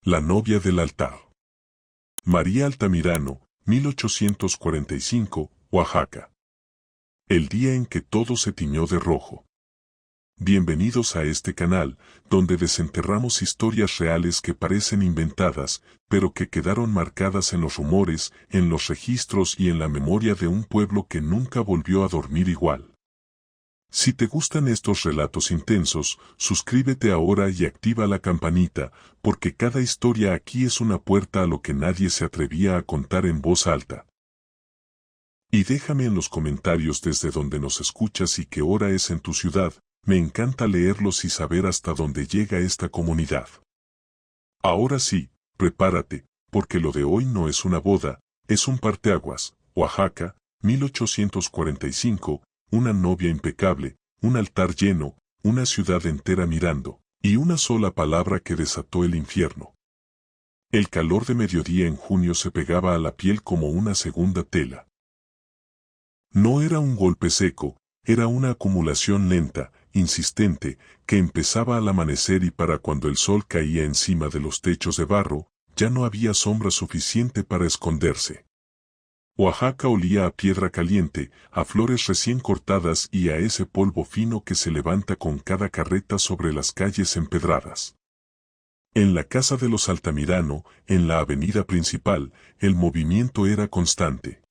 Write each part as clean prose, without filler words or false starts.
La novia del altar. María Altamirano, 1845, Oaxaca. El día en que todo se tiñó de rojo. Bienvenidos a este canal, donde desenterramos historias reales que parecen inventadas, pero que quedaron marcadas en los rumores, en los registros y en la memoria de un pueblo que nunca volvió a dormir igual. Si te gustan estos relatos intensos, suscríbete ahora y activa la campanita, porque cada historia aquí es una puerta a lo que nadie se atrevía a contar en voz alta. Y déjame en los comentarios desde donde nos escuchas y qué hora es en tu ciudad, me encanta leerlos y saber hasta dónde llega esta comunidad. Ahora sí, prepárate, porque lo de hoy no es una boda, es un parteaguas. Oaxaca, 1845, una novia impecable, un altar lleno, una ciudad entera mirando, y una sola palabra que desató el infierno. El calor de mediodía en junio se pegaba a la piel como una segunda tela. No era un golpe seco, era una acumulación lenta, insistente, que empezaba al amanecer y para cuando el sol caía encima de los techos de barro, ya no había sombra suficiente para esconderse. Oaxaca olía a piedra caliente, a flores recién cortadas y a ese polvo fino que se levanta con cada carreta sobre las calles empedradas. En la casa de los Altamirano, en la avenida principal, el movimiento era constante.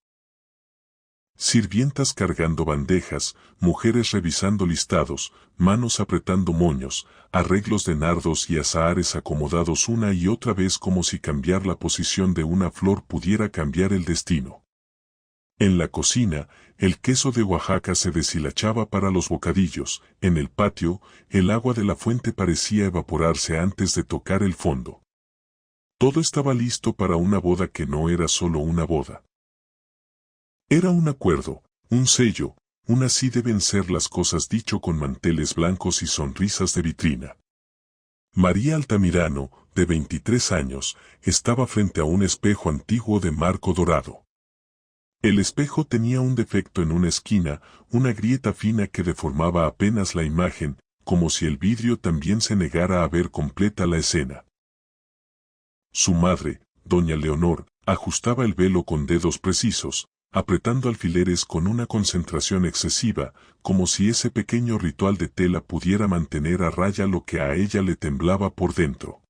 Sirvientas cargando bandejas, mujeres revisando listados, manos apretando moños, arreglos de nardos y azahares acomodados una y otra vez como si cambiar la posición de una flor pudiera cambiar el destino. En la cocina, el queso de Oaxaca se deshilachaba para los bocadillos, en el patio, el agua de la fuente parecía evaporarse antes de tocar el fondo. Todo estaba listo para una boda que no era solo una boda. Era un acuerdo, un sello, un así deben ser las cosas dicho con manteles blancos y sonrisas de vitrina. María Altamirano, de 23 años, estaba frente a un espejo antiguo de marco dorado. El espejo tenía un defecto en una esquina, una grieta fina que deformaba apenas la imagen, como si el vidrio también se negara a ver completa la escena. Su madre, doña Leonor, ajustaba el velo con dedos precisos, apretando alfileres con una concentración excesiva, como si ese pequeño ritual de tela pudiera mantener a raya lo que a ella le temblaba por dentro.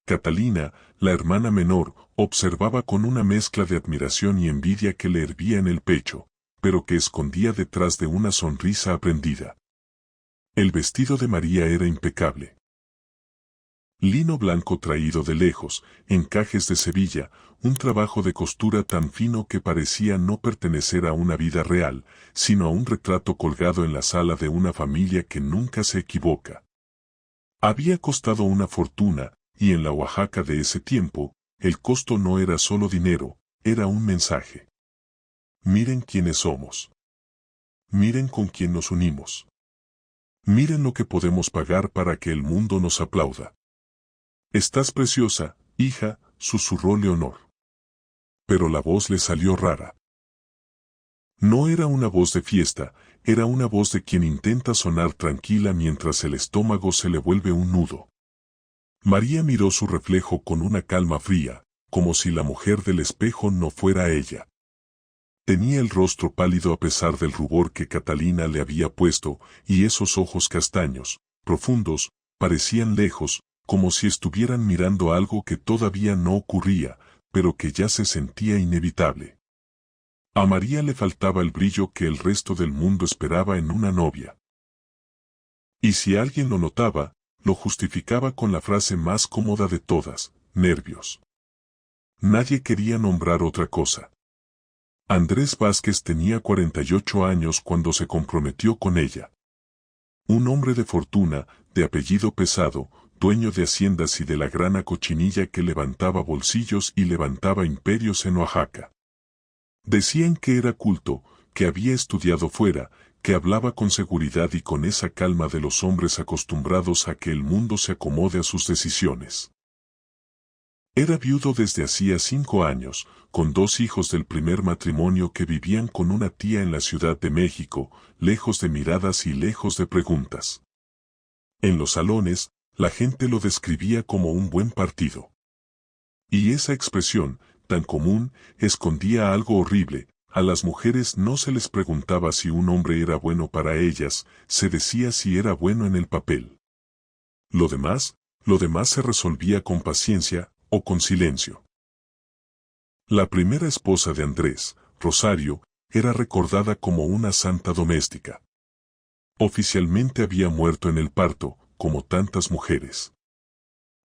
Catalina, la hermana menor, observaba con una mezcla de admiración y envidia que le hervía en el pecho, pero que escondía detrás de una sonrisa aprendida. El vestido de María era impecable. Lino blanco traído de lejos, encajes de Sevilla, un trabajo de costura tan fino que parecía no pertenecer a una vida real, sino a un retrato colgado en la sala de una familia que nunca se equivoca. Había costado una fortuna, y en la Oaxaca de ese tiempo, el costo no era solo dinero, era un mensaje. Miren quiénes somos. Miren con quién nos unimos. Miren lo que podemos pagar para que el mundo nos aplauda. Estás preciosa, hija, susurró Leonor. Pero la voz le salió rara. No era una voz de fiesta, era una voz de quien intenta sonar tranquila mientras el estómago se le vuelve un nudo. María miró su reflejo con una calma fría, como si la mujer del espejo no fuera ella. Tenía el rostro pálido a pesar del rubor que Catalina le había puesto, y esos ojos castaños, profundos, parecían lejos, como si estuvieran mirando algo que todavía no ocurría, pero que ya se sentía inevitable. A María le faltaba el brillo que el resto del mundo esperaba en una novia. Y si alguien lo notaba, lo justificaba con la frase más cómoda de todas, nervios. Nadie quería nombrar otra cosa. Andrés Vázquez tenía 48 años cuando se comprometió con ella. Un hombre de fortuna, de apellido pesado, dueño de haciendas y de la grana cochinilla que levantaba bolsillos y levantaba imperios en Oaxaca. Decían que era culto, que había estudiado fuera, que hablaba con seguridad y con esa calma de los hombres acostumbrados a que el mundo se acomode a sus decisiones. Era viudo desde hacía 5 años, con 2 hijos del primer matrimonio que vivían con una tía en la Ciudad de México, lejos de miradas y lejos de preguntas. En los salones, la gente lo describía como un buen partido. Y esa expresión, tan común, escondía algo horrible. A las mujeres no se les preguntaba si un hombre era bueno para ellas, se decía si era bueno en el papel. Lo demás se resolvía con paciencia o con silencio. La primera esposa de Andrés, Rosario, era recordada como una santa doméstica. Oficialmente había muerto en el parto, como tantas mujeres.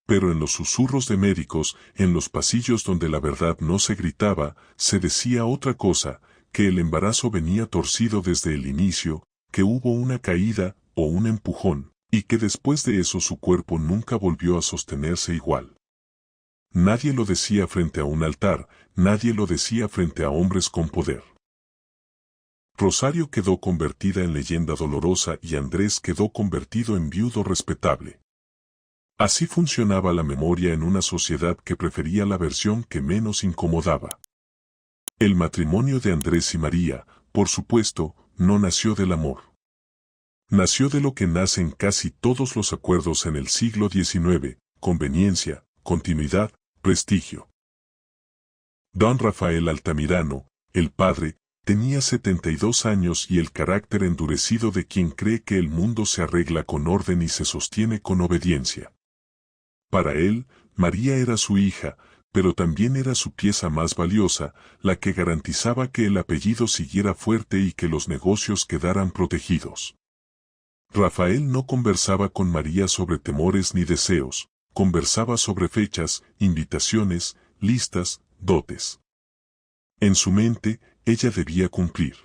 Pero en los susurros de médicos, en los pasillos donde la verdad no se gritaba, se decía otra cosa, que el embarazo venía torcido desde el inicio, que hubo una caída o un empujón, y que después de eso su cuerpo nunca volvió a sostenerse igual. Nadie lo decía frente a un altar, nadie lo decía frente a hombres con poder. Rosario quedó convertida en leyenda dolorosa y Andrés quedó convertido en viudo respetable. Así funcionaba la memoria en una sociedad que prefería la versión que menos incomodaba. El matrimonio de Andrés y María, por supuesto, no nació del amor. Nació de lo que nacen casi todos los acuerdos en el siglo XIX, conveniencia, continuidad, prestigio. Don Rafael Altamirano, el padre, tenía 72 años y el carácter endurecido de quien cree que el mundo se arregla con orden y se sostiene con obediencia. Para él, María era su hija, pero también era su pieza más valiosa, la que garantizaba que el apellido siguiera fuerte y que los negocios quedaran protegidos. Rafael no conversaba con María sobre temores ni deseos, conversaba sobre fechas, invitaciones, listas, dotes. En su mente, ella debía cumplir.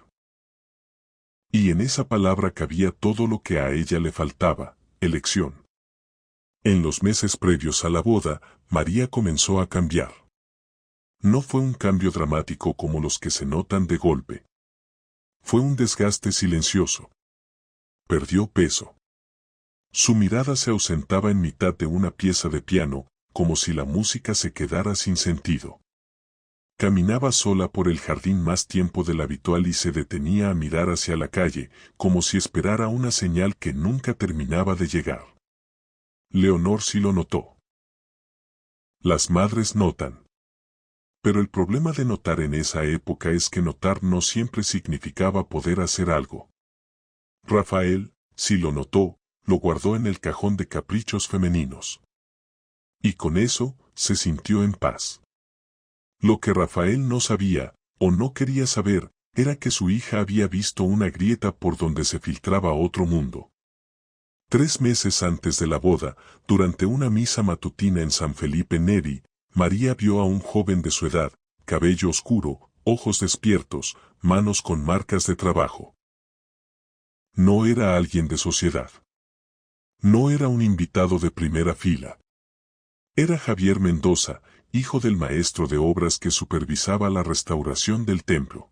Y en esa palabra cabía todo lo que a ella le faltaba, elección. En los meses previos a la boda, María comenzó a cambiar. No fue un cambio dramático como los que se notan de golpe. Fue un desgaste silencioso. Perdió peso. Su mirada se ausentaba en mitad de una pieza de piano, como si la música se quedara sin sentido. Caminaba sola por el jardín más tiempo del habitual y se detenía a mirar hacia la calle, como si esperara una señal que nunca terminaba de llegar. Leonor sí lo notó. Las madres notan. Pero el problema de notar en esa época es que notar no siempre significaba poder hacer algo. Rafael, sí lo notó, lo guardó en el cajón de caprichos femeninos. Y con eso, se sintió en paz. Lo que Rafael no sabía, o no quería saber, era que su hija había visto una grieta por donde se filtraba otro mundo. 3 meses antes de la boda, durante una misa matutina en San Felipe Neri, María vio a un joven de su edad, cabello oscuro, ojos despiertos, manos con marcas de trabajo. No era alguien de sociedad. No era un invitado de primera fila. Era Javier Mendoza, hijo del maestro de obras que supervisaba la restauración del templo.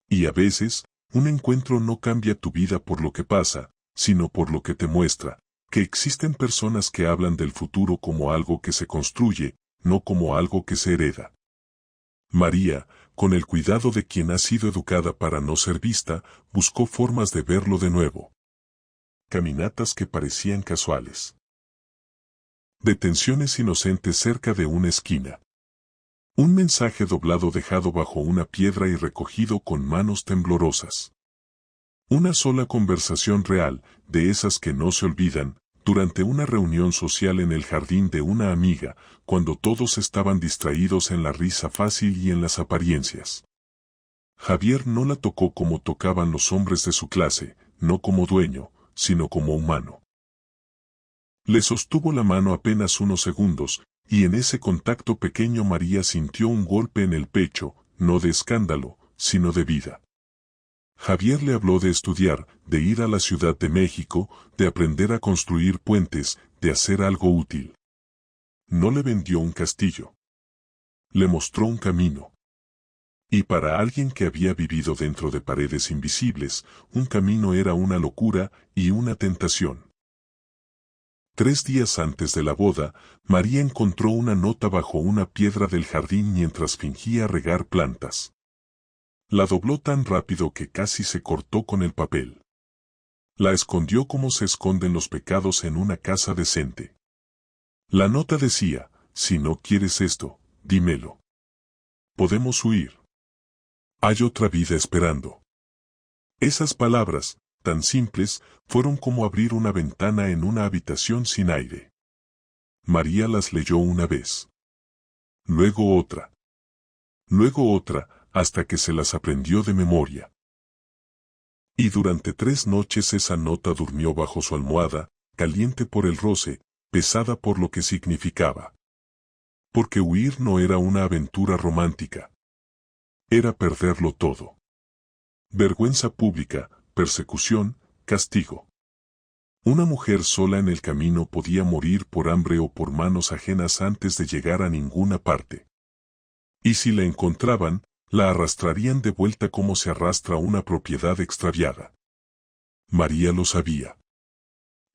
Y a veces, un encuentro no cambia tu vida por lo que pasa, sino por lo que te muestra, que existen personas que hablan del futuro como algo que se construye, no como algo que se hereda. María, con el cuidado de quien ha sido educada para no ser vista, buscó formas de verlo de nuevo. Caminatas que parecían casuales. Detenciones inocentes cerca de una esquina. Un mensaje doblado dejado bajo una piedra y recogido con manos temblorosas. Una sola conversación real, de esas que no se olvidan, durante una reunión social en el jardín de una amiga, cuando todos estaban distraídos en la risa fácil y en las apariencias. Javier no la tocó como tocaban los hombres de su clase, no como dueño, sino como humano. Le sostuvo la mano apenas unos segundos, y en ese contacto pequeño María sintió un golpe en el pecho, no de escándalo, sino de vida. Javier le habló de estudiar, de ir a la Ciudad de México, de aprender a construir puentes, de hacer algo útil. No le vendió un castillo. Le mostró un camino. Y para alguien que había vivido dentro de paredes invisibles, un camino era una locura y una tentación. 3 días antes de la boda, María encontró una nota bajo una piedra del jardín mientras fingía regar plantas. La dobló tan rápido que casi se cortó con el papel. La escondió como se esconden los pecados en una casa decente. La nota decía: si no quieres esto, dímelo. Podemos huir. Hay otra vida esperando. Esas palabras, tan simples, fueron como abrir una ventana en una habitación sin aire. María las leyó una vez. Luego otra. Luego otra, hasta que se las aprendió de memoria. Y durante 3 noches esa nota durmió bajo su almohada, caliente por el roce, pesada por lo que significaba. Porque huir no era una aventura romántica. Era perderlo todo. Vergüenza pública, persecución, castigo. Una mujer sola en el camino podía morir por hambre o por manos ajenas antes de llegar a ninguna parte. Y si la encontraban, la arrastrarían de vuelta como se arrastra una propiedad extraviada. María lo sabía.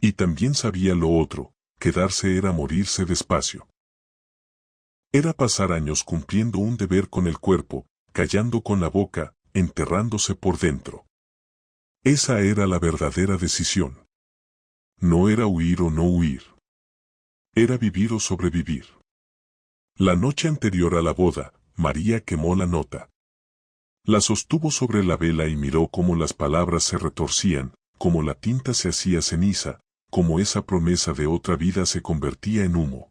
Y también sabía lo otro, quedarse era morirse despacio. Era pasar años cumpliendo un deber con el cuerpo, callando con la boca, enterrándose por dentro. Esa era la verdadera decisión. No era huir o no huir. Era vivir o sobrevivir. La noche anterior a la boda, María quemó la nota. La sostuvo sobre la vela y miró cómo las palabras se retorcían, cómo la tinta se hacía ceniza, cómo esa promesa de otra vida se convertía en humo.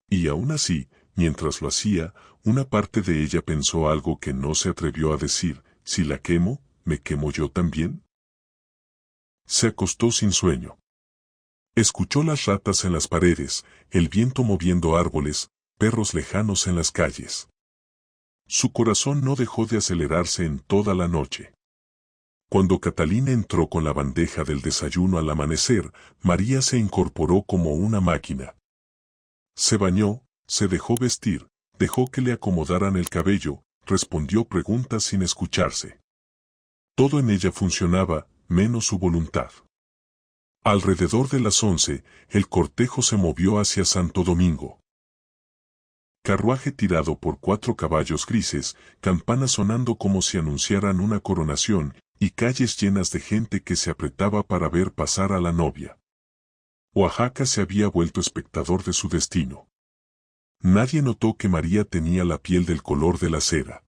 Y aún así, mientras lo hacía, una parte de ella pensó algo que no se atrevió a decir: si la quemo, ¿me quemo yo también? Se acostó sin sueño. Escuchó las ratas en las paredes, el viento moviendo árboles, perros lejanos en las calles. Su corazón no dejó de acelerarse en toda la noche. Cuando Catalina entró con la bandeja del desayuno al amanecer, María se incorporó como una máquina. Se bañó, se dejó vestir, dejó que le acomodaran el cabello, respondió preguntas sin escucharse. Todo en ella funcionaba, menos su voluntad. Alrededor de las 11, el cortejo se movió hacia Santo Domingo. Carruaje tirado por 4 caballos grises, campanas sonando como si anunciaran una coronación, y calles llenas de gente que se apretaba para ver pasar a la novia. Oaxaca se había vuelto espectador de su destino. Nadie notó que María tenía la piel del color de la cera.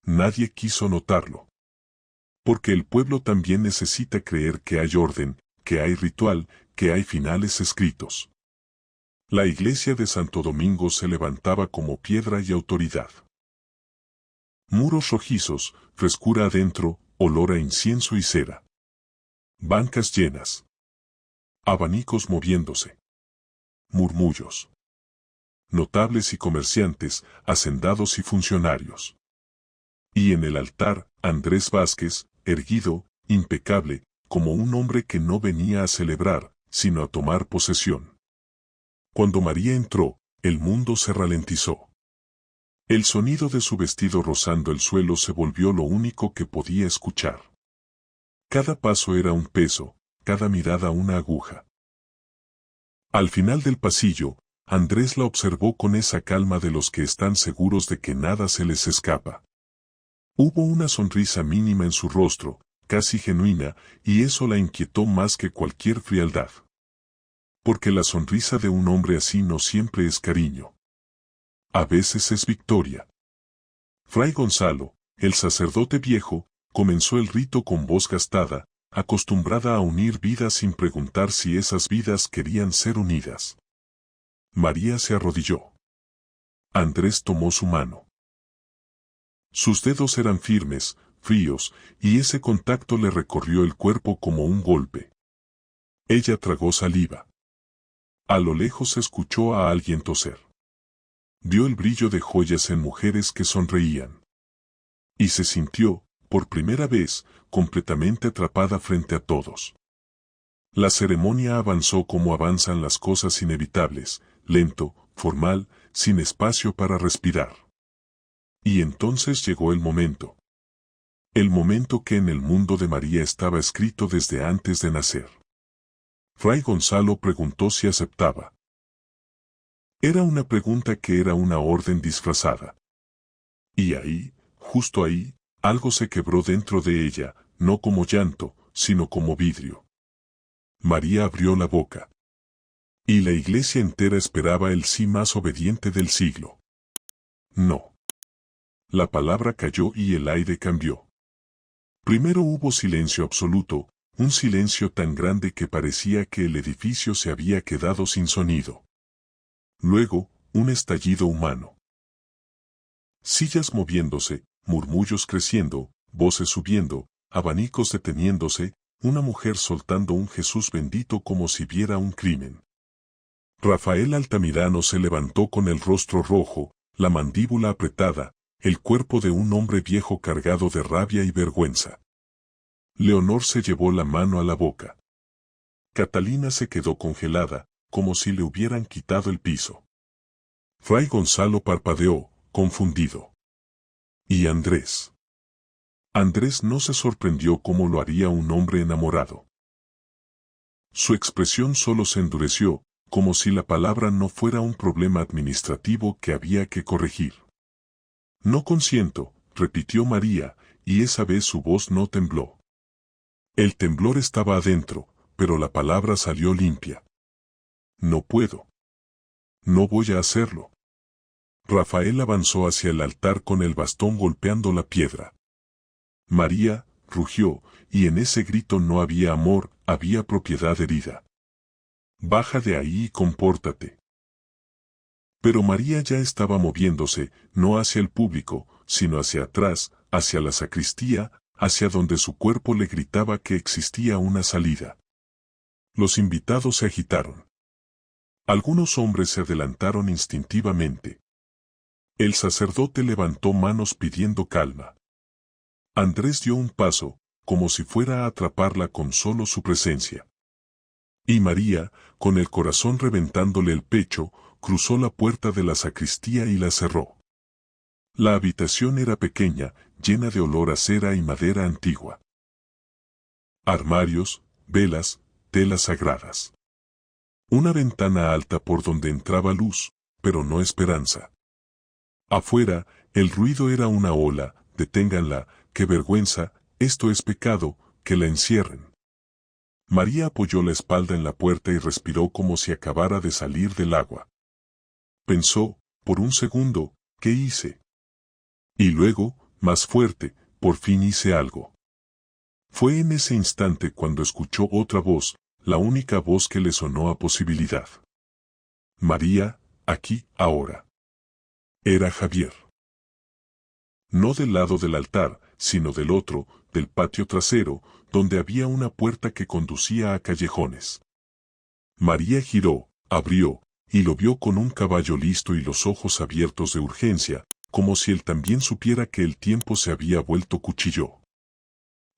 Nadie quiso notarlo. Porque el pueblo también necesita creer que hay orden, que hay ritual, que hay finales escritos. La iglesia de Santo Domingo se levantaba como piedra y autoridad. Muros rojizos, frescura adentro, olor a incienso y cera. Bancas llenas. Abanicos moviéndose. Murmullos. Notables y comerciantes, hacendados y funcionarios. Y en el altar, Andrés Vázquez, erguido, impecable, como un hombre que no venía a celebrar, sino a tomar posesión. Cuando María entró, el mundo se ralentizó. El sonido de su vestido rozando el suelo se volvió lo único que podía escuchar. Cada paso era un peso, cada mirada una aguja. Al final del pasillo, Andrés la observó con esa calma de los que están seguros de que nada se les escapa. Hubo una sonrisa mínima en su rostro, casi genuina, y eso la inquietó más que cualquier frialdad. Porque la sonrisa de un hombre así no siempre es cariño. A veces es victoria. Fray Gonzalo, el sacerdote viejo, comenzó el rito con voz gastada, acostumbrada a unir vidas sin preguntar si esas vidas querían ser unidas. María se arrodilló. Andrés tomó su mano. Sus dedos eran firmes, fríos, y ese contacto le recorrió el cuerpo como un golpe. Ella tragó saliva. A lo lejos escuchó a alguien toser. Vio el brillo de joyas en mujeres que sonreían. Y se sintió, por primera vez, completamente atrapada frente a todos. La ceremonia avanzó como avanzan las cosas inevitables, lento, formal, sin espacio para respirar. Y entonces llegó el momento. El momento que en el mundo de María estaba escrito desde antes de nacer. Fray Gonzalo preguntó si aceptaba. Era una pregunta que era una orden disfrazada. Y ahí, justo ahí, algo se quebró dentro de ella, no como llanto, sino como vidrio. María abrió la boca. Y la iglesia entera esperaba el sí más obediente del siglo. No. La palabra cayó y el aire cambió. Primero hubo silencio absoluto, un silencio tan grande que parecía que el edificio se había quedado sin sonido. Luego, un estallido humano. Sillas moviéndose, murmullos creciendo, voces subiendo, abanicos deteniéndose, una mujer soltando un Jesús bendito como si viera un crimen. Rafael Altamirano se levantó con el rostro rojo, la mandíbula apretada, el cuerpo de un hombre viejo cargado de rabia y vergüenza. Leonor se llevó la mano a la boca. Catalina se quedó congelada, como si le hubieran quitado el piso. Fray Gonzalo parpadeó, confundido. ¿Y Andrés? Andrés no se sorprendió como lo haría un hombre enamorado. Su expresión solo se endureció, como si la palabra no fuera un problema administrativo que había que corregir. No consiento, repitió María, y esa vez su voz no tembló. El temblor estaba adentro, pero la palabra salió limpia. No puedo. No voy a hacerlo. Rafael avanzó hacia el altar con el bastón golpeando la piedra. María, rugió, y en ese grito no había amor, había propiedad herida. Baja de ahí y compórtate. Pero María ya estaba moviéndose, no hacia el público, sino hacia atrás, hacia la sacristía, hacia donde su cuerpo le gritaba que existía una salida. Los invitados se agitaron. Algunos hombres se adelantaron instintivamente. El sacerdote levantó manos pidiendo calma. Andrés dio un paso, como si fuera a atraparla con solo su presencia. Y María, con el corazón reventándole el pecho, cruzó la puerta de la sacristía y la cerró. La habitación era pequeña, llena de olor a cera y madera antigua. Armarios, velas, telas sagradas. Una ventana alta por donde entraba luz, pero no esperanza. Afuera, el ruido era una ola, deténganla, qué vergüenza, esto es pecado, que la encierren. María apoyó la espalda en la puerta y respiró como si acabara de salir del agua. Pensó, por un segundo, ¿qué hice? Y luego, más fuerte, por fin hice algo. Fue en ese instante cuando escuchó otra voz, la única voz que le sonó a posibilidad. María, aquí, ahora. Era Javier. No del lado del altar, sino del otro, del patio trasero, donde había una puerta que conducía a callejones. María giró, abrió, y lo vio con un caballo listo y los ojos abiertos de urgencia, como si él también supiera que el tiempo se había vuelto cuchillo.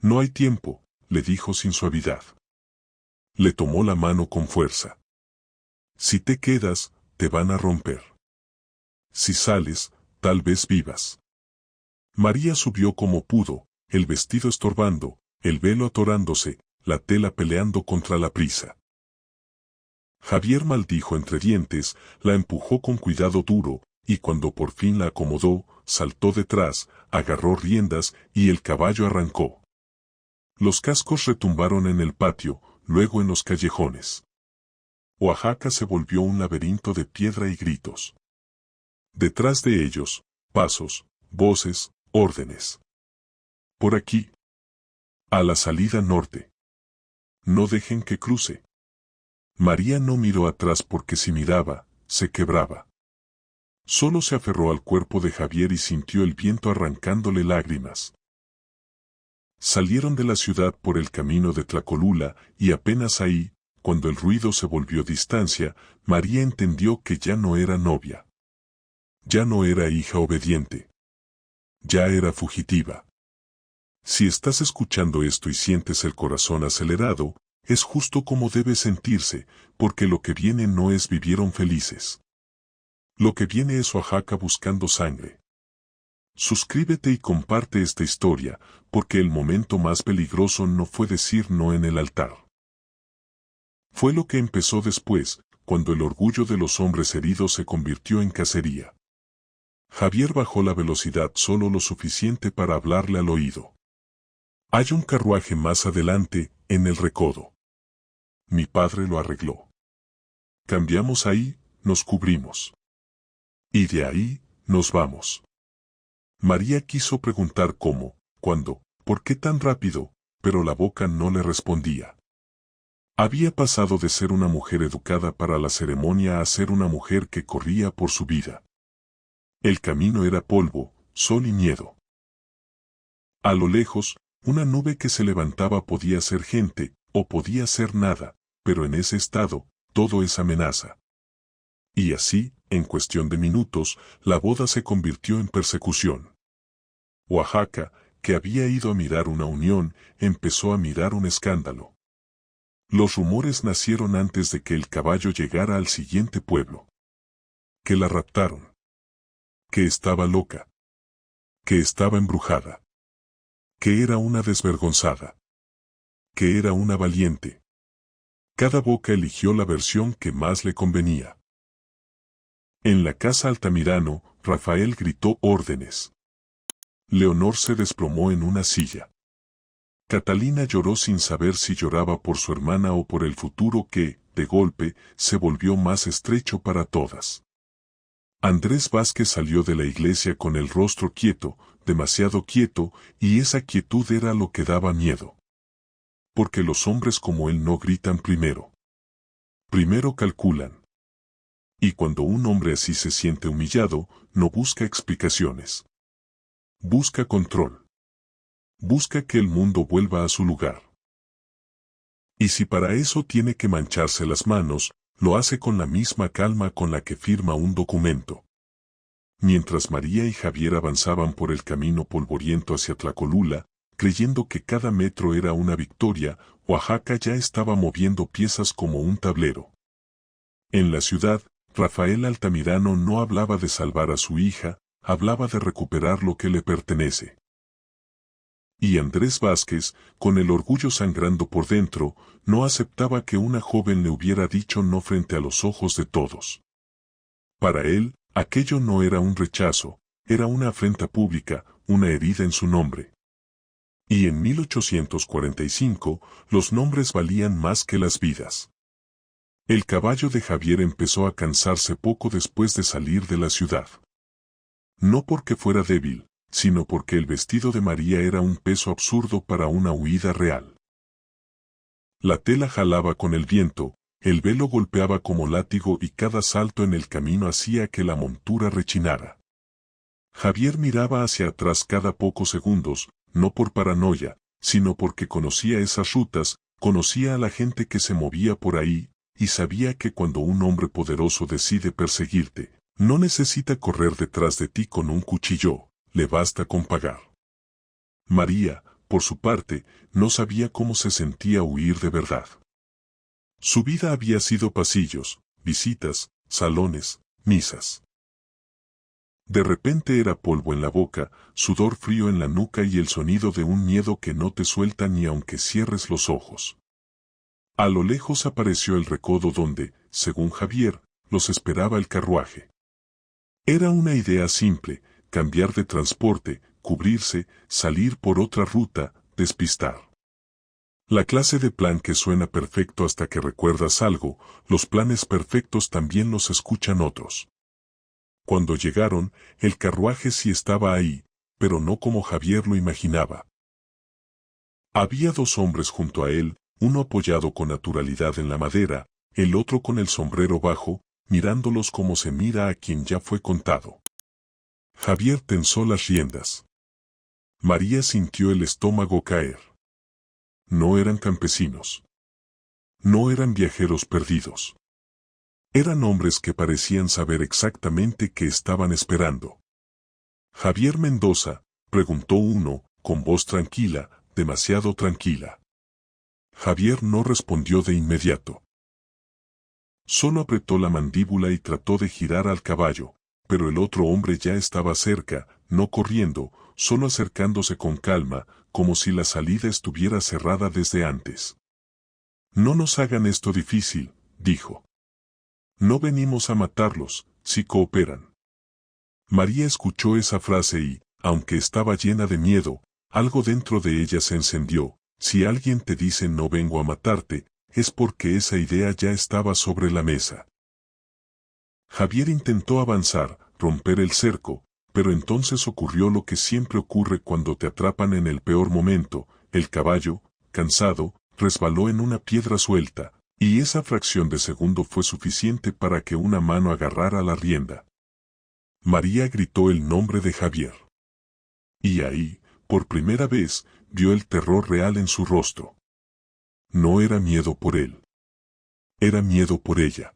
No hay tiempo, le dijo sin suavidad. Le tomó la mano con fuerza. Si te quedas, te van a romper. Si sales, tal vez vivas. María subió como pudo, el vestido estorbando, el velo atorándose, la tela peleando contra la prisa. Javier maldijo entre dientes, la empujó con cuidado duro, y cuando por fin la acomodó, saltó detrás, agarró riendas y el caballo arrancó. Los cascos retumbaron en el patio, luego en los callejones. Oaxaca se volvió un laberinto de piedra y gritos. Detrás de ellos, pasos, voces, órdenes. Por aquí. A la salida norte. No dejen que cruce. María no miró atrás porque si miraba, se quebraba. Solo se aferró al cuerpo de Javier y sintió el viento arrancándole lágrimas. Salieron de la ciudad por el camino de Tlacolula y apenas ahí, cuando el ruido se volvió distancia, María entendió que ya no era novia. Ya no era hija obediente. Ya era fugitiva. Si estás escuchando esto y sientes el corazón acelerado, es justo como debe sentirse, porque lo que viene no es vivieron felices. Lo que viene es Oaxaca buscando sangre. Suscríbete y comparte esta historia, porque el momento más peligroso no fue decir no en el altar. Fue lo que empezó después, cuando el orgullo de los hombres heridos se convirtió en cacería. Javier bajó la velocidad solo lo suficiente para hablarle al oído. Hay un carruaje más adelante, en el recodo. Mi padre lo arregló. Cambiamos ahí, nos cubrimos. Y de ahí, nos vamos. María quiso preguntar cómo, cuándo, por qué tan rápido, pero la boca no le respondía. Había pasado de ser una mujer educada para la ceremonia a ser una mujer que corría por su vida. El camino era polvo, sol y miedo. A lo lejos, una nube que se levantaba podía ser gente, o podía ser nada, pero en ese estado, todo es amenaza. Y así, en cuestión de minutos, la boda se convirtió en persecución. Oaxaca, que había ido a mirar una unión, empezó a mirar un escándalo. Los rumores nacieron antes de que el caballo llegara al siguiente pueblo. Que la raptaron. Que estaba loca. Que estaba embrujada. Que era una desvergonzada. Que era una valiente. Cada boca eligió la versión que más le convenía. En la casa Altamirano, Rafael gritó órdenes. Leonor se desplomó en una silla. Catalina lloró sin saber si lloraba por su hermana o por el futuro que, de golpe, se volvió más estrecho para todas. Andrés Vázquez salió de la iglesia con el rostro quieto, demasiado quieto, y esa quietud era lo que daba miedo. Porque los hombres como él no gritan primero. Primero calculan. Y cuando un hombre así se siente humillado, no busca explicaciones. Busca control. Busca que el mundo vuelva a su lugar. Y si para eso tiene que mancharse las manos, lo hace con la misma calma con la que firma un documento. Mientras María y Javier avanzaban por el camino polvoriento hacia Tlacolula, creyendo que cada metro era una victoria, Oaxaca ya estaba moviendo piezas como un tablero. En la ciudad, Rafael Altamirano no hablaba de salvar a su hija, hablaba de recuperar lo que le pertenece. Y Andrés Vázquez, con el orgullo sangrando por dentro, no aceptaba que una joven le hubiera dicho no frente a los ojos de todos. Para él, aquello no era un rechazo, era una afrenta pública, una herida en su nombre. Y en 1845, los nombres valían más que las vidas. El caballo de Javier empezó a cansarse poco después de salir de la ciudad. No porque fuera débil, sino porque el vestido de María era un peso absurdo para una huida real. La tela jalaba con el viento, el velo golpeaba como látigo y cada salto en el camino hacía que la montura rechinara. Javier miraba hacia atrás cada pocos segundos, no por paranoia, sino porque conocía esas rutas, conocía a la gente que se movía por ahí, y sabía que cuando un hombre poderoso decide perseguirte, no necesita correr detrás de ti con un cuchillo, le basta con pagar. María, por su parte, no sabía cómo se sentía huir de verdad. Su vida había sido pasillos, visitas, salones, misas. De repente era polvo en la boca, sudor frío en la nuca y el sonido de un miedo que no te suelta ni aunque cierres los ojos. A lo lejos apareció el recodo donde, según Javier, los esperaba el carruaje. Era una idea simple, cambiar de transporte, cubrirse, salir por otra ruta, despistar. La clase de plan que suena perfecto hasta que recuerdas algo, los planes perfectos también los escuchan otros. Cuando llegaron, el carruaje sí estaba ahí, pero no como Javier lo imaginaba. Había dos hombres junto a él, uno apoyado con naturalidad en la madera, el otro con el sombrero bajo, mirándolos como se mira a quien ya fue contado. Javier tensó las riendas. María sintió el estómago caer. No eran campesinos. No eran viajeros perdidos. Eran hombres que parecían saber exactamente qué estaban esperando. Javier Mendoza, preguntó uno, con voz tranquila, demasiado tranquila. Javier no respondió de inmediato. Solo apretó la mandíbula y trató de girar al caballo, pero el otro hombre ya estaba cerca, no corriendo, solo acercándose con calma, como si la salida estuviera cerrada desde antes. No nos hagan esto difícil, dijo. No venimos a matarlos, si cooperan. María escuchó esa frase y, aunque estaba llena de miedo, algo dentro de ella se encendió. Si alguien te dice no vengo a matarte, es porque esa idea ya estaba sobre la mesa. Javier intentó avanzar, romper el cerco, pero entonces ocurrió lo que siempre ocurre cuando te atrapan en el peor momento: el caballo, cansado, resbaló en una piedra suelta, y esa fracción de segundo fue suficiente para que una mano agarrara la rienda. María gritó el nombre de Javier. Y ahí, por primera vez, vio el terror real en su rostro. No era miedo por él. Era miedo por ella.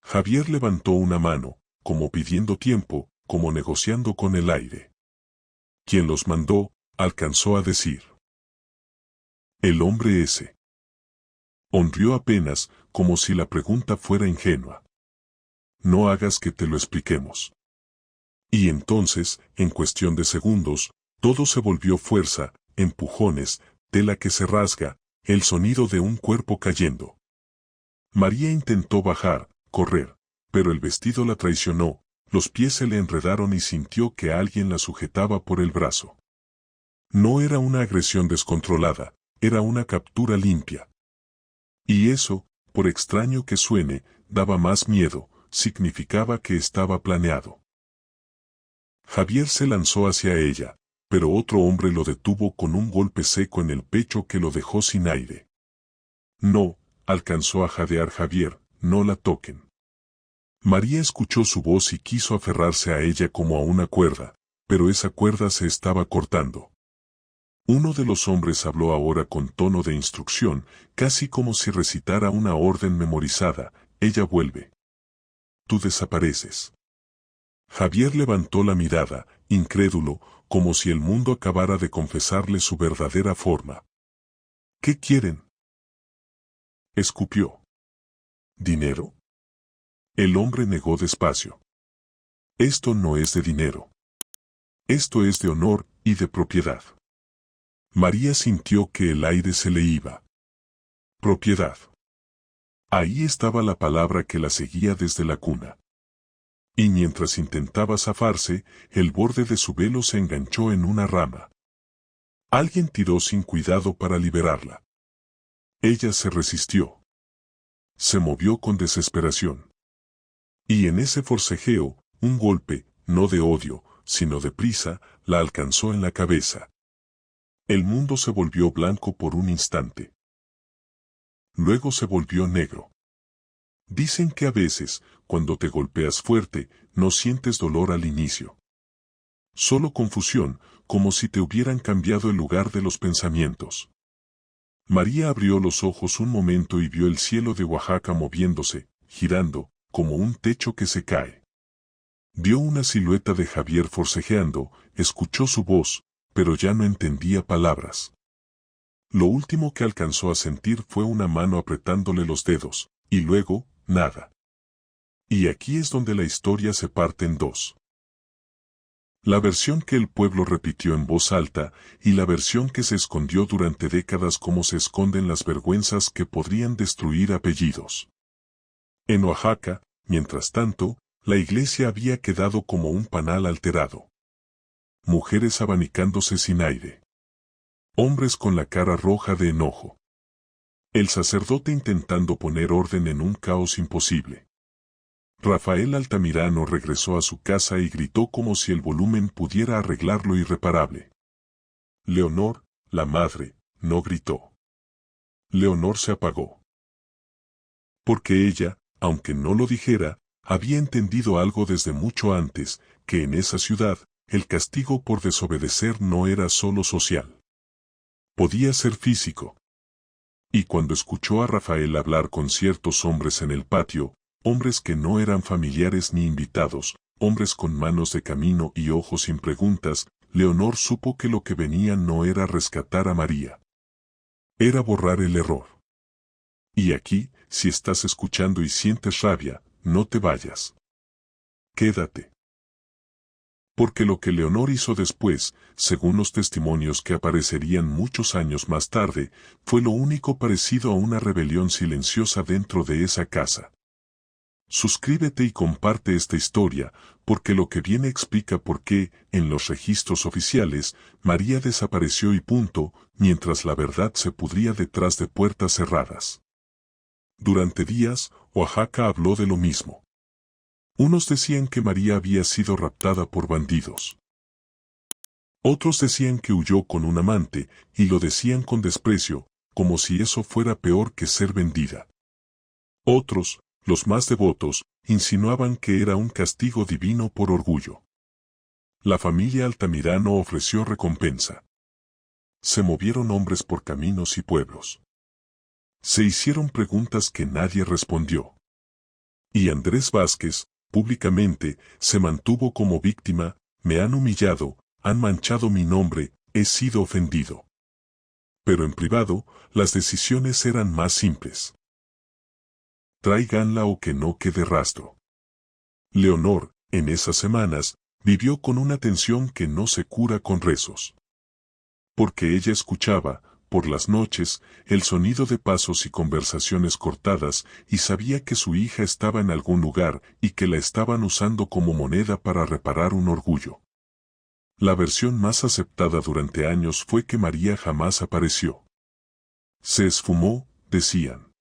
Javier levantó una mano, como pidiendo tiempo, como negociando con el aire. «¿Quién los mandó?», alcanzó a decir. «El hombre ese». Sonrió apenas, como si la pregunta fuera ingenua. «No hagas que te lo expliquemos». Y entonces, en cuestión de segundos, todo se volvió fuerza, empujones, tela que se rasga, el sonido de un cuerpo cayendo. María intentó bajar, correr, pero el vestido la traicionó, los pies se le enredaron y sintió que alguien la sujetaba por el brazo. No era una agresión descontrolada, era una captura limpia. Y eso, por extraño que suene, daba más miedo, significaba que estaba planeado. Javier se lanzó hacia ella, pero otro hombre lo detuvo con un golpe seco en el pecho que lo dejó sin aire. «No», alcanzó a jadear Javier, «no la toquen». María escuchó su voz y quiso aferrarse a ella como a una cuerda, pero esa cuerda se estaba cortando. Uno de los hombres habló ahora con tono de instrucción, casi como si recitara una orden memorizada: «Ella vuelve. Tú desapareces». Javier levantó la mirada, incrédulo, como si el mundo acabara de confesarle su verdadera forma. «¿Qué quieren?», escupió. «¿Dinero?». El hombre negó despacio. «Esto no es de dinero. Esto es de honor y de propiedad». María sintió que el aire se le iba. Propiedad. Ahí estaba la palabra que la seguía desde la cuna. Y mientras intentaba zafarse, el borde de su velo se enganchó en una rama. Alguien tiró sin cuidado para liberarla. Ella se resistió. Se movió con desesperación. Y en ese forcejeo, un golpe, no de odio, sino de prisa, la alcanzó en la cabeza. El mundo se volvió blanco por un instante. Luego se volvió negro. Dicen que a veces, cuando te golpeas fuerte, no sientes dolor al inicio. Solo confusión, como si te hubieran cambiado el lugar de los pensamientos. María abrió los ojos un momento y vio el cielo de Oaxaca moviéndose, girando, como un techo que se cae. Vio una silueta de Javier forcejeando, escuchó su voz, pero ya no entendía palabras. Lo último que alcanzó a sentir fue una mano apretándole los dedos, y luego, nada. Y aquí es donde la historia se parte en dos. La versión que el pueblo repitió en voz alta, y la versión que se escondió durante décadas como se esconden las vergüenzas que podrían destruir apellidos. En Oaxaca, mientras tanto, la iglesia había quedado como un panal alterado. Mujeres abanicándose sin aire. Hombres con la cara roja de enojo. El sacerdote intentando poner orden en un caos imposible. Rafael Altamirano regresó a su casa y gritó como si el volumen pudiera arreglar lo irreparable. Leonor, la madre, no gritó. Leonor se apagó. Porque ella, aunque no lo dijera, había entendido algo desde mucho antes, que en esa ciudad, el castigo por desobedecer no era solo social. Podía ser físico. Y cuando escuchó a Rafael hablar con ciertos hombres en el patio, hombres que no eran familiares ni invitados, hombres con manos de camino y ojos sin preguntas, Leonor supo que lo que venía no era rescatar a María. Era borrar el error. Y aquí, si estás escuchando y sientes rabia, no te vayas. Quédate. Porque lo que Leonor hizo después, según los testimonios que aparecerían muchos años más tarde, fue lo único parecido a una rebelión silenciosa dentro de esa casa. Suscríbete y comparte esta historia, porque lo que viene explica por qué, en los registros oficiales, María desapareció y punto, mientras la verdad se pudría detrás de puertas cerradas. Durante días, Oaxaca habló de lo mismo. Unos decían que María había sido raptada por bandidos. Otros decían que huyó con un amante, y lo decían con desprecio, como si eso fuera peor que ser vendida. Otros, los más devotos, insinuaban que era un castigo divino por orgullo. La familia Altamirano ofreció recompensa. Se movieron hombres por caminos y pueblos. Se hicieron preguntas que nadie respondió. Y Andrés Vázquez, públicamente, se mantuvo como víctima: me han humillado, han manchado mi nombre, he sido ofendido. Pero en privado, las decisiones eran más simples. Tráiganla o que no quede rastro. Leonor, en esas semanas, vivió con una tensión que no se cura con rezos. Porque ella escuchaba, por las noches, el sonido de pasos y conversaciones cortadas, y sabía que su hija estaba en algún lugar y que la estaban usando como moneda para reparar un orgullo. La versión más aceptada durante años fue que María jamás apareció. Se esfumó, decían.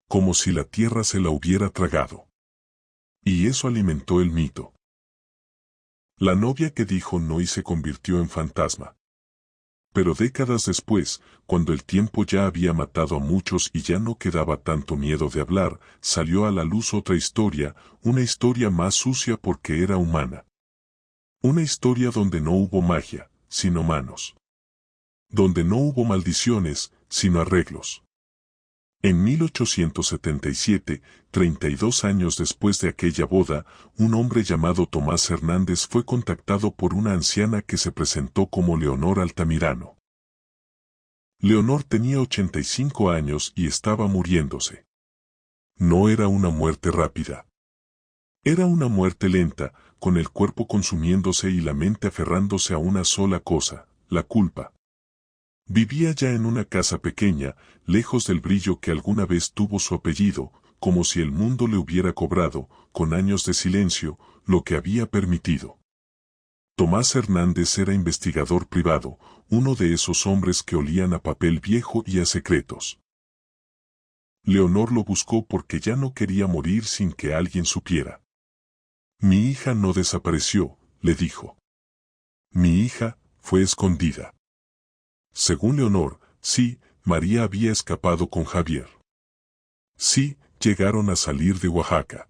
Como si la tierra se la hubiera tragado. Y eso alimentó el mito. La novia que dijo no y se convirtió en fantasma. Pero décadas después, cuando el tiempo ya había matado a muchos y ya no quedaba tanto miedo de hablar, salió a la luz otra historia, una historia más sucia porque era humana. Una historia donde no hubo magia, sino manos. Donde no hubo maldiciones, sino arreglos. En 1877, 32 años después de aquella boda, un hombre llamado Tomás Hernández fue contactado por una anciana que se presentó como Leonor Altamirano. Leonor tenía 85 años y estaba muriéndose. No era una muerte rápida. Era una muerte lenta, con el cuerpo consumiéndose y la mente aferrándose a una sola cosa, la culpa. Vivía ya en una casa pequeña, lejos del brillo que alguna vez tuvo su apellido, como si el mundo le hubiera cobrado, con años de silencio, lo que había permitido. Tomás Hernández era investigador privado, uno de esos hombres que olían a papel viejo y a secretos. Leonor lo buscó porque ya no quería morir sin que alguien supiera. Mi hija no desapareció, le dijo. Mi hija fue escondida. Según Leonor, sí, María había escapado con Javier. Sí, llegaron a salir de Oaxaca.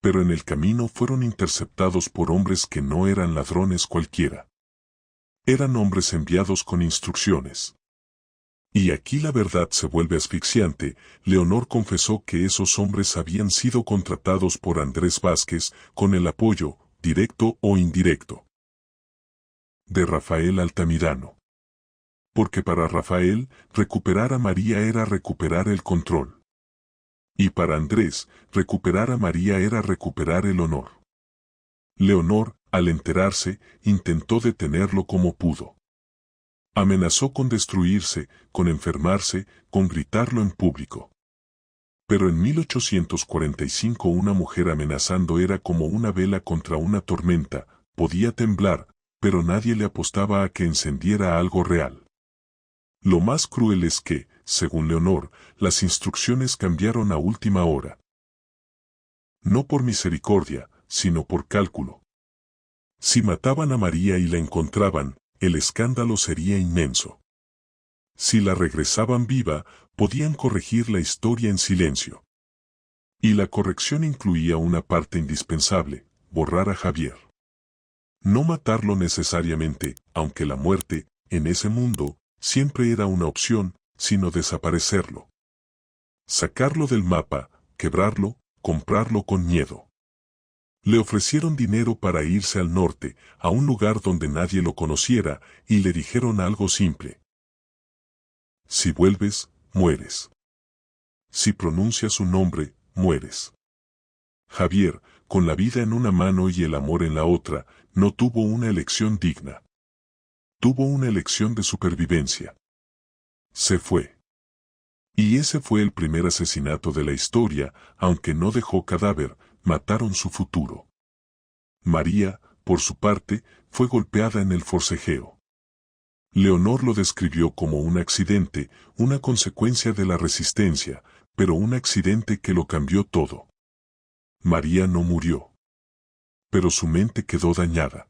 Pero en el camino fueron interceptados por hombres que no eran ladrones cualquiera. Eran hombres enviados con instrucciones. Y aquí la verdad se vuelve asfixiante. Leonor confesó que esos hombres habían sido contratados por Andrés Vázquez con el apoyo, directo o indirecto, de Rafael Altamirano. Porque para Rafael, recuperar a María era recuperar el control. Y para Andrés, recuperar a María era recuperar el honor. Leonor, al enterarse, intentó detenerlo como pudo. Amenazó con destruirse, con enfermarse, con gritarlo en público. Pero en 1845 una mujer amenazando era como una vela contra una tormenta, podía temblar, pero nadie le apostaba a que encendiera algo real. Lo más cruel es que, según Leonor, las instrucciones cambiaron a última hora. No por misericordia, sino por cálculo. Si mataban a María y la encontraban, el escándalo sería inmenso. Si la regresaban viva, podían corregir la historia en silencio. Y la corrección incluía una parte indispensable: borrar a Javier. No matarlo necesariamente, aunque la muerte, en ese mundo, siempre era una opción, sino desaparecerlo. Sacarlo del mapa, quebrarlo, comprarlo con miedo. Le ofrecieron dinero para irse al norte, a un lugar donde nadie lo conociera, y le dijeron algo simple. Si vuelves, mueres. Si pronuncias su nombre, mueres. Javier, con la vida en una mano y el amor en la otra, no tuvo una elección digna. Tuvo una elección de supervivencia. Se fue. Y ese fue el primer asesinato de la historia, aunque no dejó cadáver, mataron su futuro. María, por su parte, fue golpeada en el forcejeo. Leonor lo describió como un accidente, una consecuencia de la resistencia, pero un accidente que lo cambió todo. María no murió, pero su mente quedó dañada.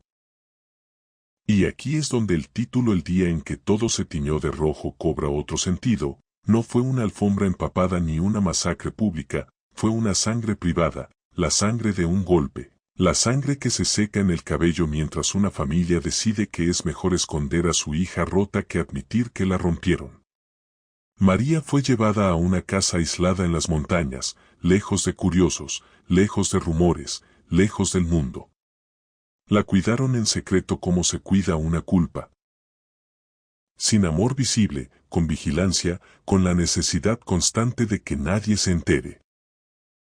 Y aquí es donde el título "El día en que todo se tiñó de rojo" cobra otro sentido. No fue una alfombra empapada ni una masacre pública, fue una sangre privada, la sangre de un golpe, la sangre que se seca en el cabello mientras una familia decide que es mejor esconder a su hija rota que admitir que la rompieron. María fue llevada a una casa aislada en las montañas, lejos de curiosos, lejos de rumores, lejos del mundo. La cuidaron en secreto como se cuida una culpa. Sin amor visible, con vigilancia, con la necesidad constante de que nadie se entere.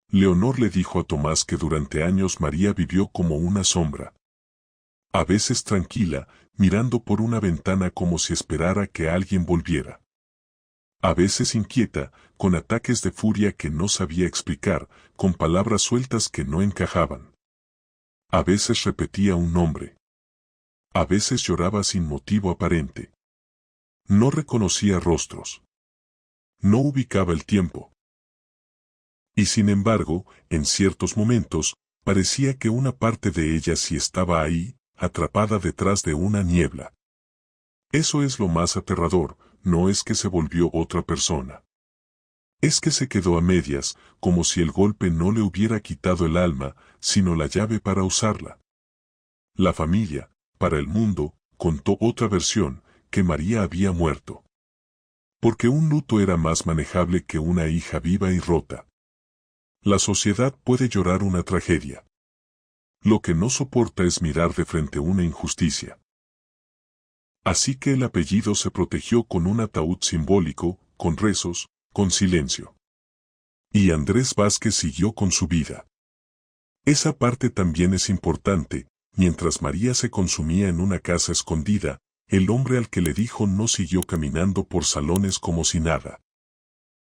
Leonor le dijo a Tomás que durante años María vivió como una sombra. A veces tranquila, mirando por una ventana como si esperara que alguien volviera. A veces inquieta, con ataques de furia que no sabía explicar, con palabras sueltas que no encajaban. A veces repetía un nombre. A veces lloraba sin motivo aparente. No reconocía rostros. No ubicaba el tiempo. Y sin embargo, en ciertos momentos, parecía que una parte de ella sí estaba ahí, atrapada detrás de una niebla. Eso es lo más aterrador, no es que se volvió otra persona. Es que se quedó a medias, como si el golpe no le hubiera quitado el alma, sino la llave para usarla. La familia, para el mundo, contó otra versión, que María había muerto. Porque un luto era más manejable que una hija viva y rota. La sociedad puede llorar una tragedia. Lo que no soporta es mirar de frente una injusticia. Así que el apellido se protegió con un ataúd simbólico, con rezos, con silencio. Y Andrés Vázquez siguió con su vida. Esa parte también es importante. Mientras María se consumía en una casa escondida, el hombre al que le dijo no siguió caminando por salones como si nada.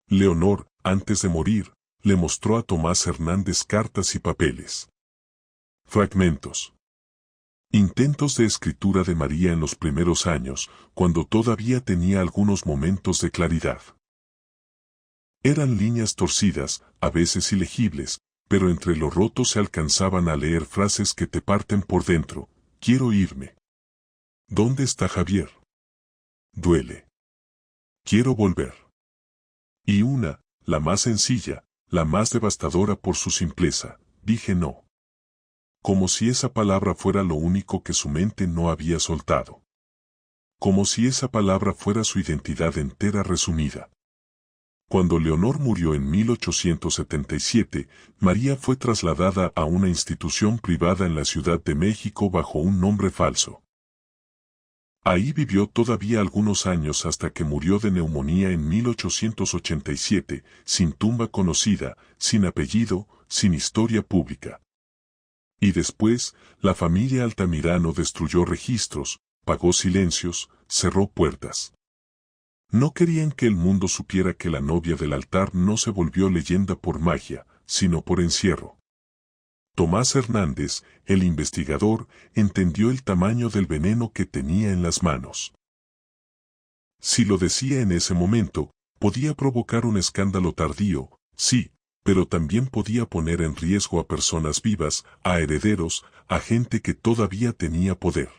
Leonor, antes de morir, le mostró a Tomás Hernández cartas y papeles. Fragmentos. Intentos de escritura de María en los primeros años, cuando todavía tenía algunos momentos de claridad. Eran líneas torcidas, a veces ilegibles, pero entre lo roto se alcanzaban a leer frases que te parten por dentro. Quiero irme. ¿Dónde está Javier? Duele. Quiero volver. Y una, la más sencilla, la más devastadora por su simpleza, dije no. Como si esa palabra fuera lo único que su mente no había soltado. Como si esa palabra fuera su identidad entera resumida. Cuando Leonor murió en 1877, María fue trasladada a una institución privada en la Ciudad de México bajo un nombre falso. Ahí vivió todavía algunos años hasta que murió de neumonía en 1887, sin tumba conocida, sin apellido, sin historia pública. Y después, la familia Altamirano destruyó registros, pagó silencios, cerró puertas. No querían que el mundo supiera que la novia del altar no se volvió leyenda por magia, sino por encierro. Tomás Hernández, el investigador, entendió el tamaño del veneno que tenía en las manos. Si lo decía en ese momento, podía provocar un escándalo tardío, sí, pero también podía poner en riesgo a personas vivas, a herederos, a gente que todavía tenía poder.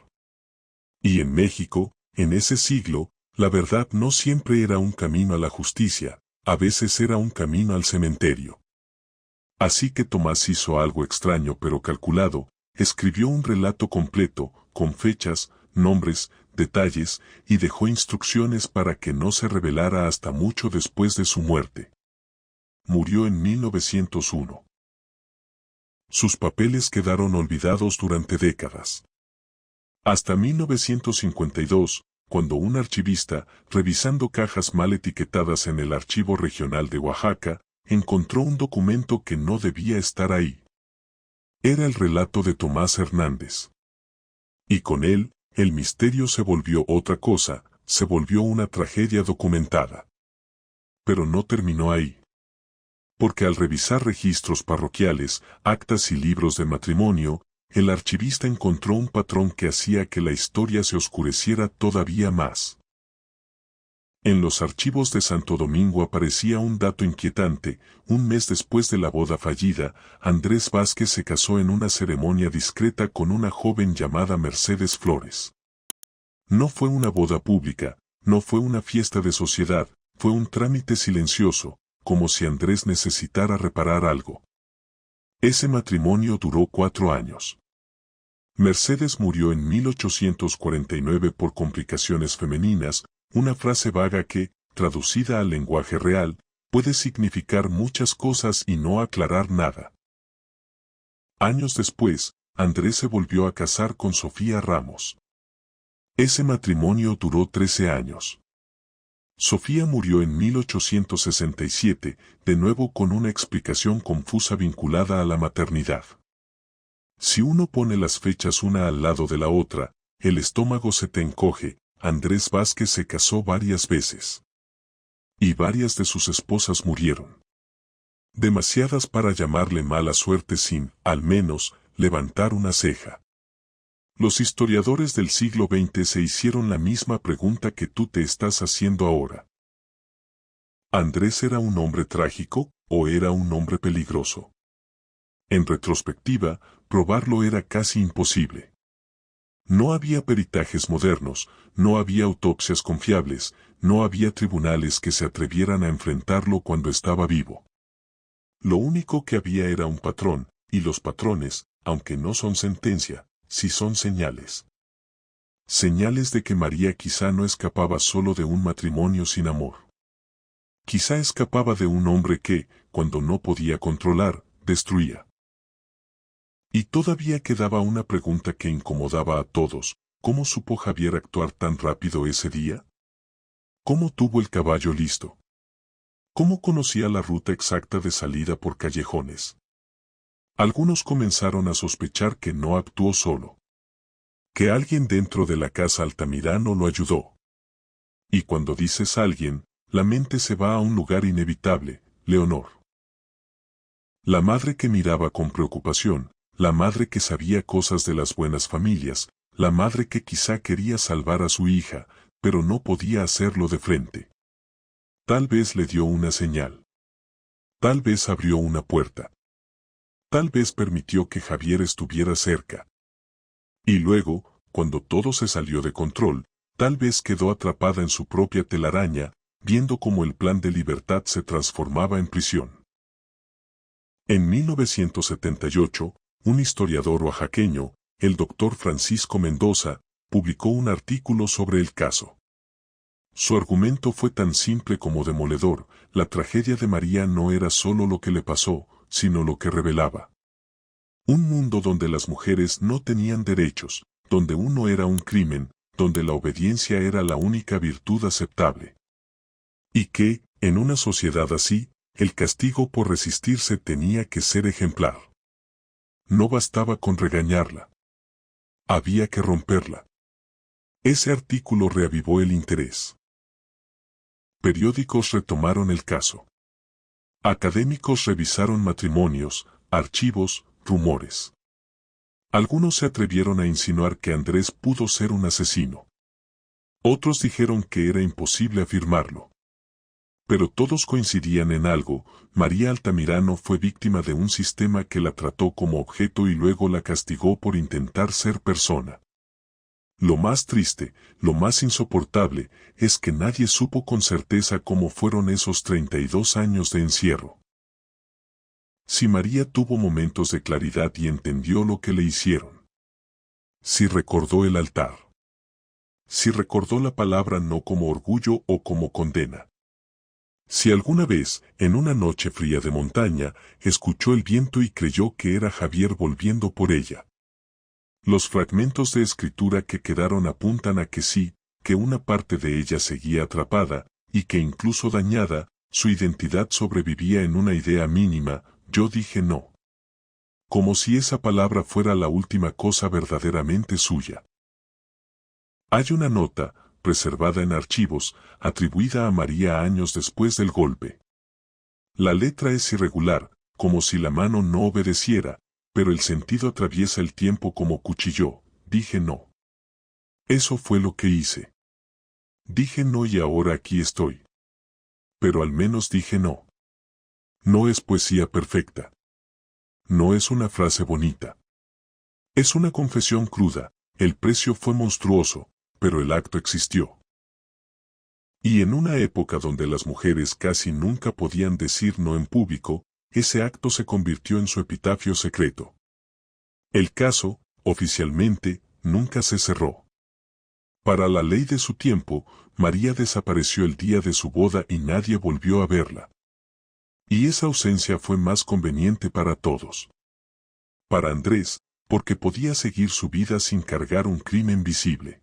Y en México, en ese siglo, la verdad no siempre era un camino a la justicia, a veces era un camino al cementerio. Así que Tomás hizo algo extraño pero calculado, escribió un relato completo, con fechas, nombres, detalles, y dejó instrucciones para que no se revelara hasta mucho después de su muerte. Murió en 1901. Sus papeles quedaron olvidados durante décadas. Hasta 1952, cuando un archivista, revisando cajas mal etiquetadas en el Archivo Regional de Oaxaca, encontró un documento que no debía estar ahí. Era el relato de Tomás Hernández. Y con él, el misterio se volvió otra cosa, se volvió una tragedia documentada. Pero no terminó ahí. Porque al revisar registros parroquiales, actas y libros de matrimonio, el archivista encontró un patrón que hacía que la historia se oscureciera todavía más. En los archivos de Santo Domingo aparecía un dato inquietante: un mes después de la boda fallida, Andrés Vázquez se casó en una ceremonia discreta con una joven llamada Mercedes Flores. No fue una boda pública, no fue una fiesta de sociedad, fue un trámite silencioso, como si Andrés necesitara reparar algo. Ese matrimonio duró 4 años. Mercedes murió en 1849 por complicaciones femeninas, una frase vaga que, traducida al lenguaje real, puede significar muchas cosas y no aclarar nada. Años después, Andrés se volvió a casar con Sofía Ramos. Ese matrimonio duró 13 años. Sofía murió en 1867, de nuevo con una explicación confusa vinculada a la maternidad. Si uno pone las fechas una al lado de la otra, el estómago se te encoge. Andrés Vázquez se casó varias veces. Y varias de sus esposas murieron. Demasiadas para llamarle mala suerte sin, al menos, levantar una ceja. Los historiadores del siglo XX se hicieron la misma pregunta que tú te estás haciendo ahora. ¿Andrés era un hombre trágico, o era un hombre peligroso? En retrospectiva, probarlo era casi imposible. No había peritajes modernos, no había autopsias confiables, no había tribunales que se atrevieran a enfrentarlo cuando estaba vivo. Lo único que había era un patrón, y los patrones, aunque no son sentencia, sí son señales. Señales de que María quizá no escapaba solo de un matrimonio sin amor. Quizá escapaba de un hombre que, cuando no podía controlar, destruía. Y todavía quedaba una pregunta que incomodaba a todos: ¿cómo supo Javier actuar tan rápido ese día? ¿Cómo tuvo el caballo listo? ¿Cómo conocía la ruta exacta de salida por callejones? Algunos comenzaron a sospechar que no actuó solo. Que alguien dentro de la casa Altamirano lo ayudó. Y cuando dices alguien, la mente se va a un lugar inevitable: Leonor. La madre que miraba con preocupación, la madre que sabía cosas de las buenas familias, la madre que quizá quería salvar a su hija, pero no podía hacerlo de frente. Tal vez le dio una señal. Tal vez abrió una puerta. Tal vez permitió que Javier estuviera cerca. Y luego, cuando todo se salió de control, tal vez quedó atrapada en su propia telaraña, viendo cómo el plan de libertad se transformaba en prisión. En 1978, un historiador oaxaqueño, el doctor Francisco Mendoza, publicó un artículo sobre el caso. Su argumento fue tan simple como demoledor: la tragedia de María no era solo lo que le pasó, sino lo que revelaba. Un mundo donde las mujeres no tenían derechos, donde uno era un crimen, donde la obediencia era la única virtud aceptable. Y que, en una sociedad así, el castigo por resistirse tenía que ser ejemplar. No bastaba con regañarla. Había que romperla. Ese artículo reavivó el interés. Periódicos retomaron el caso. Académicos revisaron matrimonios, archivos, rumores. Algunos se atrevieron a insinuar que Andrés pudo ser un asesino. Otros dijeron que era imposible afirmarlo. Pero todos coincidían en algo: María Altamirano fue víctima de un sistema que la trató como objeto y luego la castigó por intentar ser persona. Lo más triste, lo más insoportable, es que nadie supo con certeza cómo fueron esos 32 años de encierro. Si María tuvo momentos de claridad y entendió lo que le hicieron. Si recordó el altar. Si recordó la palabra no como orgullo o como condena. Si alguna vez, en una noche fría de montaña, escuchó el viento y creyó que era Javier volviendo por ella. Los fragmentos de escritura que quedaron apuntan a que sí, que una parte de ella seguía atrapada, y que incluso dañada, su identidad sobrevivía en una idea mínima: yo dije no. Como si esa palabra fuera la última cosa verdaderamente suya. Hay una nota, preservada en archivos, atribuida a María años después del golpe. La letra es irregular, como si la mano no obedeciera, pero el sentido atraviesa el tiempo como cuchillo: dije no. Eso fue lo que hice. Dije no y ahora aquí estoy. Pero al menos dije no. No es poesía perfecta. No es una frase bonita. Es una confesión cruda, el precio fue monstruoso, pero el acto existió. Y en una época donde las mujeres casi nunca podían decir no en público, ese acto se convirtió en su epitafio secreto. El caso, oficialmente, nunca se cerró. Para la ley de su tiempo, María desapareció el día de su boda y nadie volvió a verla. Y esa ausencia fue más conveniente para todos. Para Andrés, porque podía seguir su vida sin cargar un crimen visible.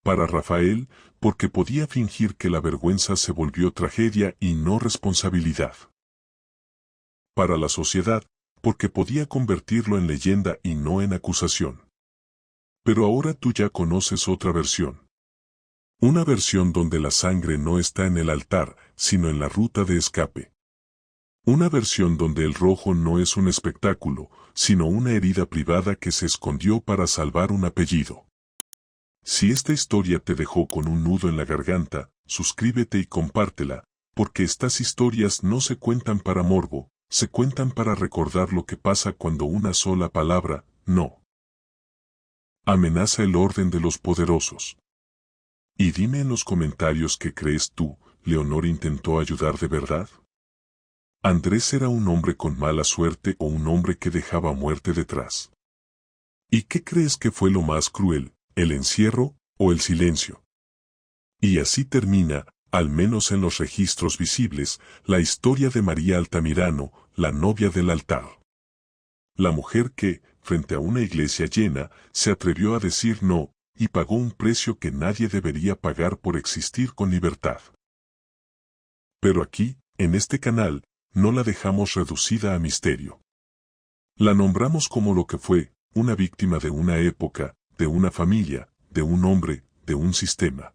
Para Rafael, porque podía fingir que la vergüenza se volvió tragedia y no responsabilidad. Para la sociedad, porque podía convertirlo en leyenda y no en acusación. Pero ahora tú ya conoces otra versión. Una versión donde la sangre no está en el altar, sino en la ruta de escape. Una versión donde el rojo no es un espectáculo, sino una herida privada que se escondió para salvar un apellido. Si esta historia te dejó con un nudo en la garganta, suscríbete y compártela, porque estas historias no se cuentan para morbo, se cuentan para recordar lo que pasa cuando una sola palabra, no, amenaza el orden de los poderosos. Y dime en los comentarios qué crees tú, ¿Leonor intentó ayudar de verdad? ¿Andrés era un hombre con mala suerte o un hombre que dejaba muerte detrás? ¿Y qué crees que fue lo más cruel, el encierro o el silencio? Y así termina, al menos en los registros visibles, la historia de María Altamirano, la novia del altar. La mujer que, frente a una iglesia llena, se atrevió a decir no, y pagó un precio que nadie debería pagar por existir con libertad. Pero aquí, en este canal, no la dejamos reducida a misterio. La nombramos como lo que fue, una víctima de una época, de una familia, de un hombre, de un sistema.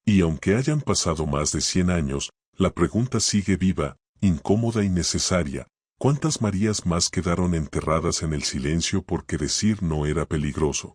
Y aunque hayan pasado más de 100 años, la pregunta sigue viva, incómoda y necesaria. ¿Cuántas Marías más quedaron enterradas en el silencio porque decir no era peligroso?